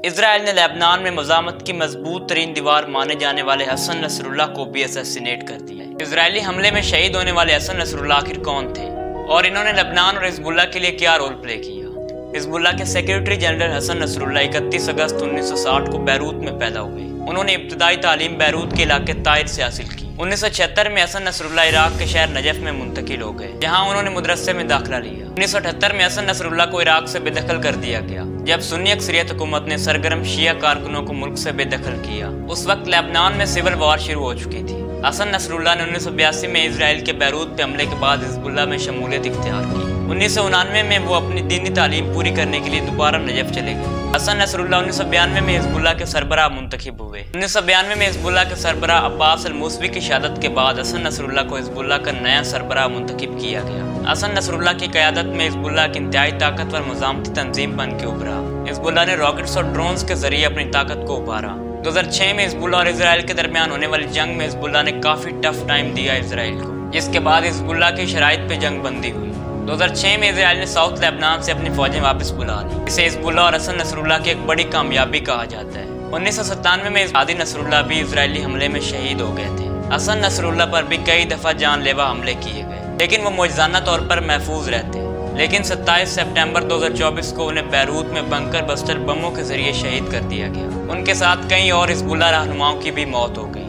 Israel ने Lebanon में मज़ामत की मजबूत तरीन दीवार माने जाने वाले हसन नसरुल्लाह को भी असैसिनेट कर दिया। इसराइली हमले में शहीद होने वाले हसन नसरुल्लाह आखिर कौन थे और इन्होंने लेबनान और हिजबुल्लाह के लिए क्या रोल प्ले किया? हिजबुल्लाह के सेक्रेटरी जनरल हसन नसरुल्लाह 31 अगस्त 1960 को बैरूत में पैदा हुए। उन्होंने इब्तदाई तालीम बैरूत के इलाके ताइर से हासिल की। 1976 में हसन नसरुल्लाह इराक के शहर नजफ में मुंतकिल हो गए, जहां उन्होंने मदरसे में दाखिला लिया। 1978 में हसन नसरुल्लाह को इराक से बेदखल कर दिया गया, जब सुन्नी अक्सरियत हुकूमत ने सरगर्म शिया कारकुनों को मुल्क से बेदखल किया। उस वक्त लेबनान में सिविल वॉर शुरू हो चुकी थी। हसन नसरुल्लाह ने 1982 में इसराइल के बैरूत पे हमले के बाद हिजबुल्लाह में शमूलियत इख्तियार की। 1999 में वो अपनी दीनी तालीम पूरी करने के लिए दोबारा नजफ चले गए। हसन नसरुल्लाह 1992 में हिजबुल्लाह के सरबराह मुंतखब हुए। 1992 में हिजबुल्लाह के सरबराह अब्बास अल मूसवी की शहादत के बाद हसन नसरुल्लाह को हिजबुल्लाह का नया सरबराह मुंतखब किया गया। हसन नसरुल्लाह की क़यादत में हिजबुल्लाह की इंतहाई ताकतवर मुज़ामती तंजीम बन के उभरा। हिजबुल्लाह ने रॉकेट्स और ड्रोन्स के जरिए अपनी ताकत को उभारा। 2006 में हिजबुल्लाह और इसराइल के दरमियान होने वाली जंग में हिजबुल्लाह ने काफ़ी टफ टाइम दिया इसराइल को, जिसके बाद हिजबुल्लाह की शराइत पे जंग बंदी हुई। 2006 में इसराइल ने साउथ लेबनान से अपनी फौजें वापस बुला ली। इसे हिजबुल्लाह और हसन नसरुल्लाह की एक बड़ी कामयाबी कहा जाता है। 1997 में हादी नसरुल्लाह भी इजरायली हमले में शहीद हो गए थे। हसन नसरुल्लाह पर भी कई दफ़ा जानलेवा हमले किए गए, लेकिन वो मौजज़ाना तौर पर महफूज रहते। लेकिन 27 सितंबर 2024 को उन्हें बैरूत में बंकर बस्टर बमों के जरिए शहीद कर दिया गया। उनके साथ कई और हिजबुल्लाह रहनुमाओं की भी मौत हो गई।